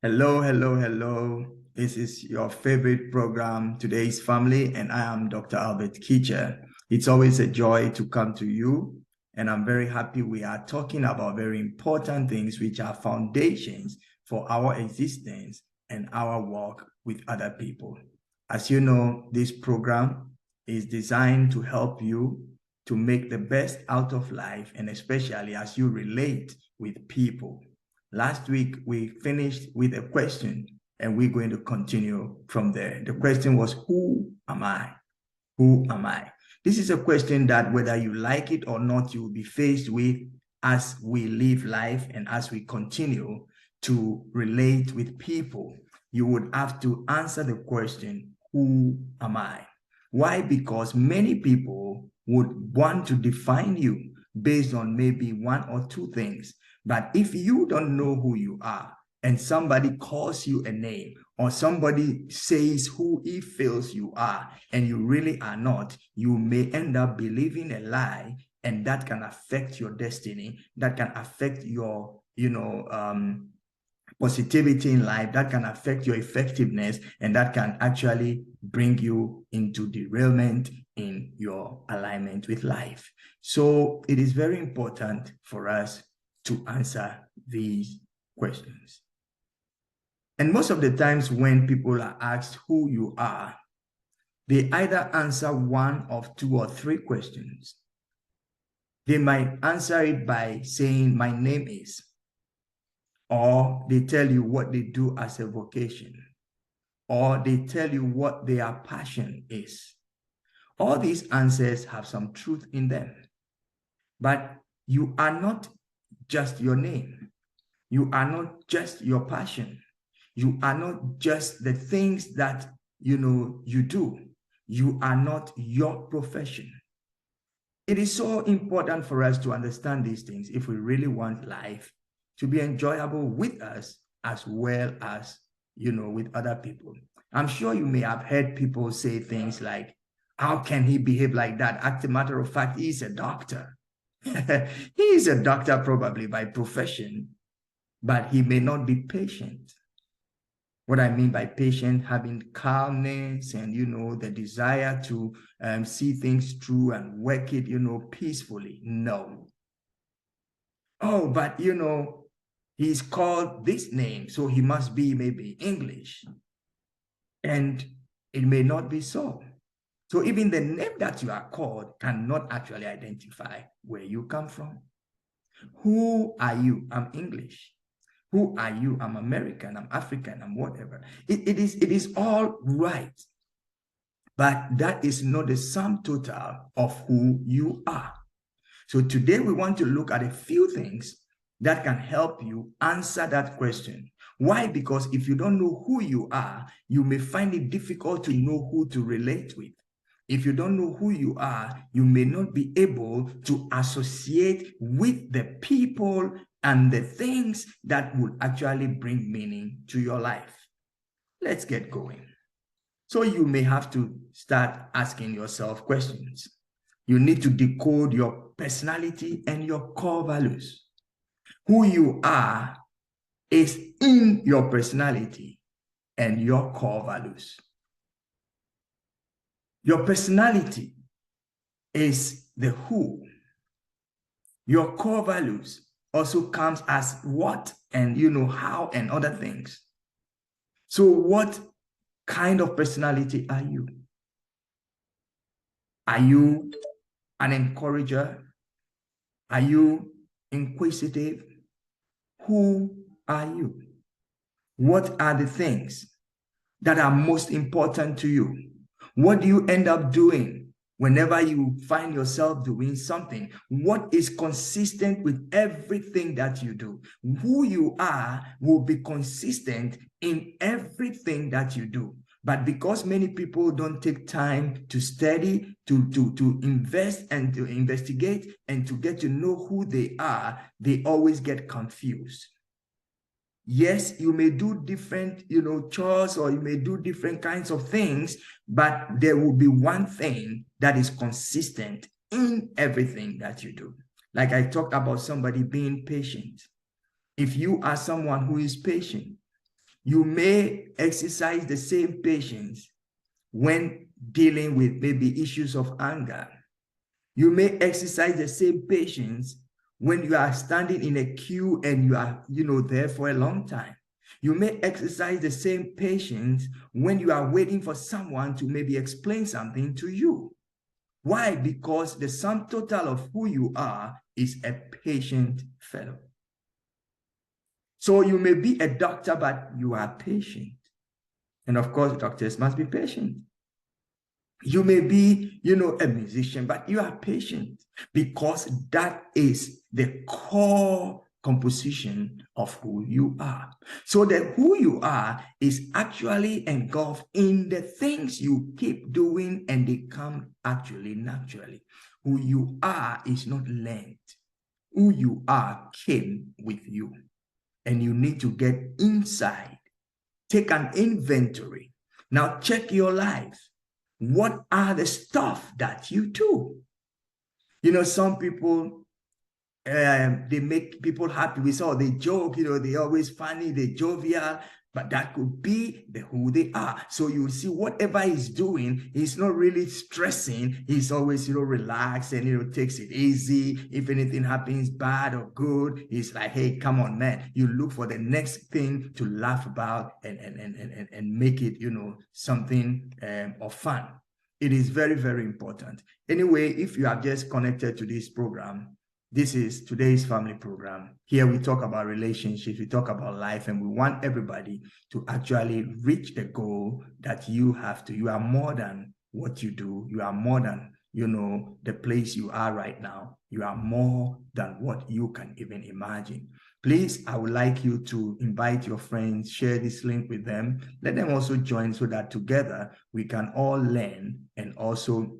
Hello, hello, hello. This is your favorite program, Today's Family, and I am Dr. Albert Kitcher. It's always a joy to come to you, and I'm very happy we are talking about very important things which are foundations for our existence and our work with other people. As you know, this program is designed to help you to make the best out of life, and especially as you relate with people. Last week, we finished with a question, and we're going to continue from there. The question was, who am I? Who am I? This is a question that whether you like it or not, you will be faced with as we live life and as we continue to relate with people. You would have to answer the question, who am I? Why? Because many people would want to define you based on maybe one or two things. But if you don't know who you are and somebody calls you a name or somebody says who he feels you are and you really are not, you may end up believing a lie, and that can affect your destiny. That can affect your, positivity in life. That can affect your effectiveness, and that can actually bring you into derailment in your alignment with life. So it is very important for us to answer these questions. And most of the times when people are asked who you are, they either answer one of two or three questions. They might answer it by saying, my name is, or they tell you what they do as a vocation, or they tell you what their passion is. All these answers have some truth in them, but you are not just your name. You are not just your passion. You are not just the things that you do. You are not your profession. It is so important for us to understand these things if we really want life to be enjoyable with us as well as, with other people. I'm sure you may have heard people say things like, how can he behave like that? As a matter of fact, he's a doctor. He is a doctor probably by profession, but he may not be patient. What I mean by patient, having calmness and, the desire to see things through and work it, peacefully. No. Oh, but, he's called this name, so he must be maybe English. And it may not be so. So even the name that you are called cannot actually identify where you come from. Who are you? I'm English. Who are you? I'm American, I'm African, I'm whatever. It is all right. But that is not the sum total of who you are. So today we want to look at a few things that can help you answer that question. Why? Because if you don't know who you are, you may find it difficult to know who to relate with. If you don't know who you are, you may not be able to associate with the people and the things that would actually bring meaning to your life. Let's get going. So you may have to start asking yourself questions. You need to decode your personality and your core values. Who you are is in your personality and your core values. Your personality is the who. Your core values also comes as what and how and other things. So what kind of personality are you? Are you an encourager? Are you inquisitive? Who are you? What are the things that are most important to you? What do you end up doing whenever you find yourself doing something? What is consistent with everything that you do? Who you are will be consistent in everything that you do. But because many people don't take time to study, to invest and to investigate and to get to know who they are, they always get confused. Yes, you may do different, chores, or you may do different kinds of things, but there will be one thing that is consistent in everything that you do. Like I talked about somebody being patient. If you are someone who is patient, You may exercise the same patience when dealing with maybe issues of anger. You may exercise the same patience when you are standing in a queue and you are, there for a long time. You may exercise the same patience when you are waiting for someone to maybe explain something to you. Why? Because the sum total of who you are is a patient fellow. So you may be a doctor, but you are patient. And of course, doctors must be patient. You may be, a musician, but you are patient, because that is the core composition of who you are. So that who you are is actually engulfed in the things you keep doing, and they come actually naturally. Who you are is not learned. Who you are came with you. And you need to get inside, take an inventory. Now check your life. What are the stuff that you do? Some people, they make people happy. We saw they joke, they always funny, they jovial, but that could be who they are. So you see, whatever he's doing, he's not really stressing. He's always, relaxed and, takes it easy. If anything happens bad or good, he's like, hey, come on, man. You look for the next thing to laugh about and make it, something of fun. It is very, very important. Anyway, if you have just connected to this program, this is today's family program. Here we talk about relationships, we talk about life, and we want everybody to actually reach the goal that you have to. You are more than what you do. You are more than, the place you are right now. You are more than what you can even imagine. Please, I would like you to invite your friends, share this link with them. Let them also join so that together we can all learn and also,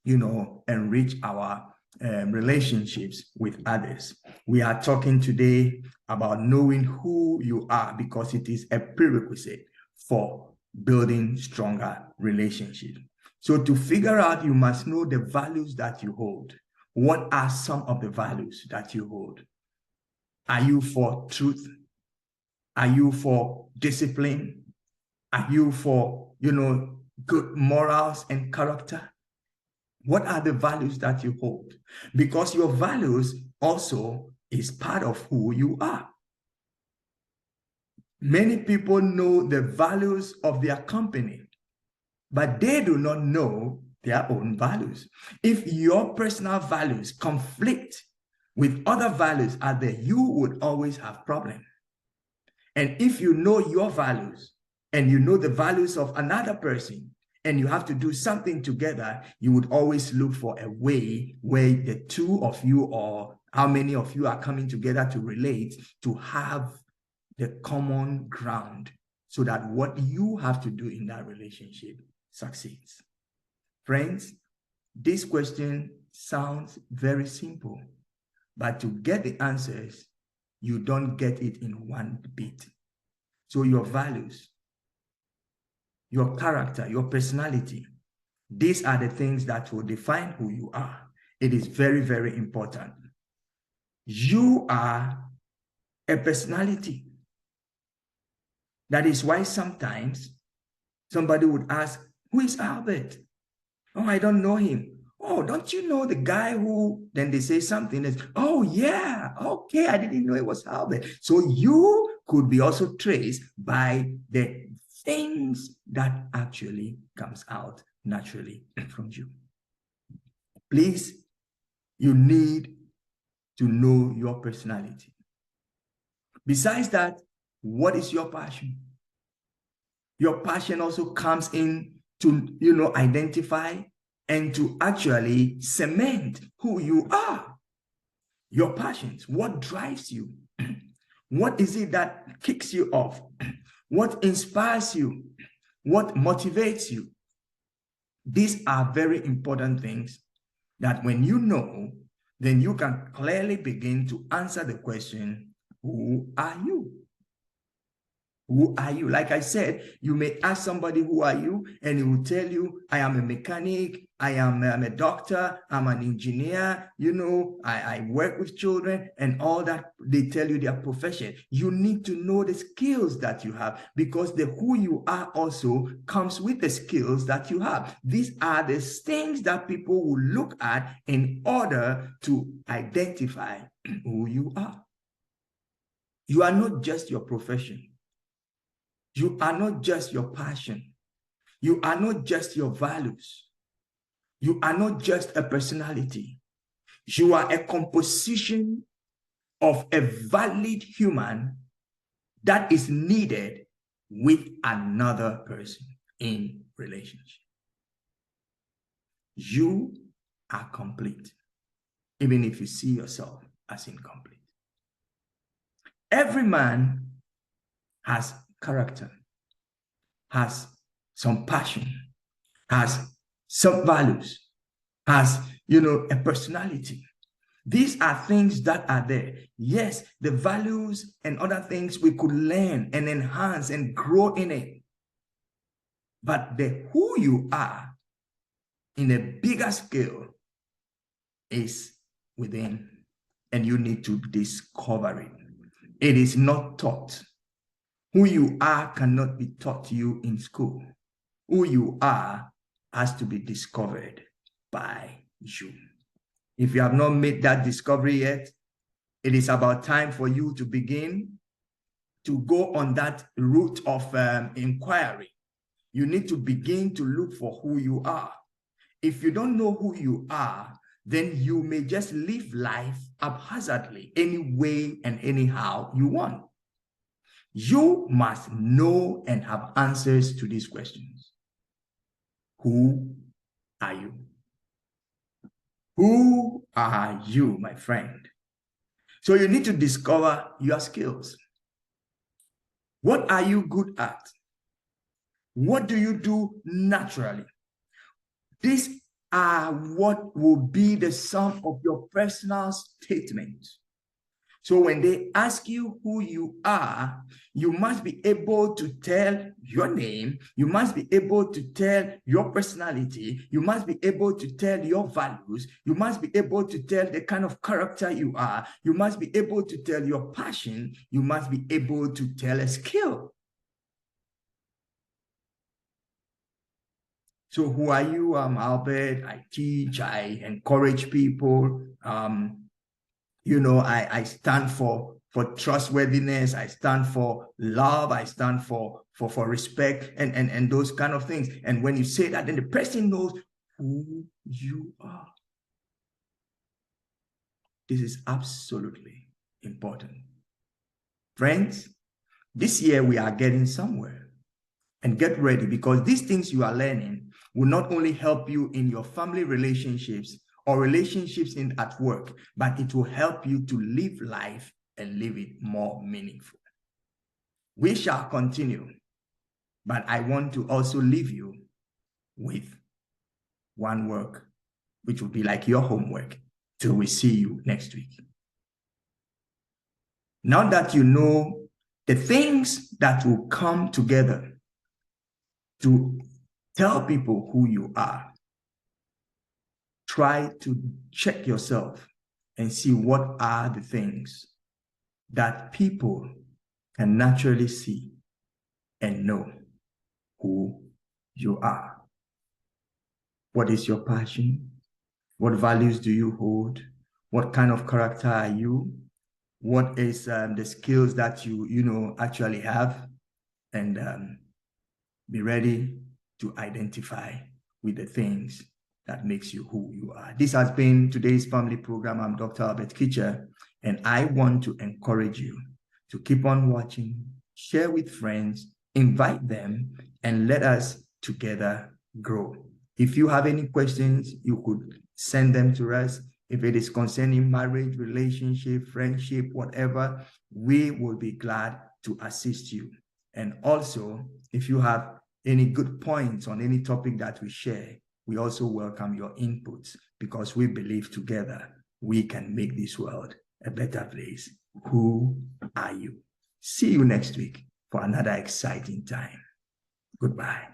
enrich our relationships with others. We are talking today about knowing who you are, because it is a prerequisite for building stronger relationships. So to figure out, you must know the values that you hold. What are some of the values that you hold? Are you for truth? Are you for discipline? Are you for, good morals and character? What are the values that you hold? Because your values also is part of who you are. Many people know the values of their company, but they do not know their own values. If your personal values conflict with other values out there, you would always have problems. And if you know your values and you know the values of another person, and you have to do something together, you would always look for a way where the two of you, or how many of you, are coming together to relate, to have the common ground, so that what you have to do in that relationship succeeds. Friends, this question sounds very simple, but to get the answers, you don't get it in one bit. So your values, your character, your personality, these are the things that will define who you are. It is very, very important. You are a personality. That is why sometimes somebody would ask, who is Albert? Oh, I don't know him. Oh, don't you know the guy who, then they say something that's, oh yeah, okay, I didn't know it was Albert. So you could be also traced by the things that actually comes out naturally from you. Please, you need to know your personality. Besides that, what is your passion? Your passion also comes in to, identify and to actually cement who you are. Your passions, what drives you? What is it that kicks you off? What inspires you? What motivates you? These are very important things that when you know, then you can clearly begin to answer the question, who are you? Who are you? Like I said, you may ask somebody, who are you? And he will tell you, I am a mechanic, I'm a doctor, I'm an engineer, I work with children and all that. They tell you their profession. You need to know the skills that you have, because the who you are also comes with the skills that you have. These are the things that people will look at in order to identify who you are. You are not just your profession. You are not just your passion. You are not just your values. You are not just a personality. You are a composition of a valid human that is needed with another person in relationship. You are complete, even if you see yourself as incomplete. Every man has character, has some passion, has some values, has, a personality. These are things that are there. Yes, the values and other things we could learn and enhance and grow in it. But the who you are in a bigger scale is within, and you need to discover it. It is not taught. Who you are cannot be taught to you in school. Who you are has to be discovered by you. If you have not made that discovery yet, it is about time for you to begin to go on that route of inquiry. You need to begin to look for who you are. If you don't know who you are, then you may just live life haphazardly, any way and anyhow you want. You must know and have answers to these questions. Who are you? Who are you, my friend? So you need to discover your skills. What are you good at? What do you do naturally? These are what will be the sum of your personal statement. So when they ask you who you are, you must be able to tell your name. You must be able to tell your personality. You must be able to tell your values. You must be able to tell the kind of character you are. You must be able to tell your passion. You must be able to tell a skill. So who are you? I'm Albert. I teach. I encourage people. I stand for trustworthiness. I stand for love. I stand for respect and those kind of things. And when you say that, then the person knows who you are. This is absolutely important. Friends, this year we are getting somewhere. And get ready, because these things you are learning will not only help you in your family relationships or relationships at work, but it will help you to live life and live it more meaningful. We shall continue, but I want to also leave you with one work, which will be like your homework till we see you next week. Now that you know the things that will come together to tell people who you are, try to check yourself and see what are the things that people can naturally see and know who you are. What is your passion? What values do you hold? What kind of character are you? What is the skills that you actually have? And be ready to identify with the things that makes you who you are. This has been today's family program. I'm Dr. Albert Kitcher, and I want to encourage you to keep on watching, share with friends, invite them, and let us together grow. If you have any questions, you could send them to us. If it is concerning marriage, relationship, friendship, whatever, we will be glad to assist you. And also, if you have any good points on any topic that we share, we also welcome your inputs, because we believe together we can make this world a better place. Who are you? See you next week. for another exciting time. Goodbye.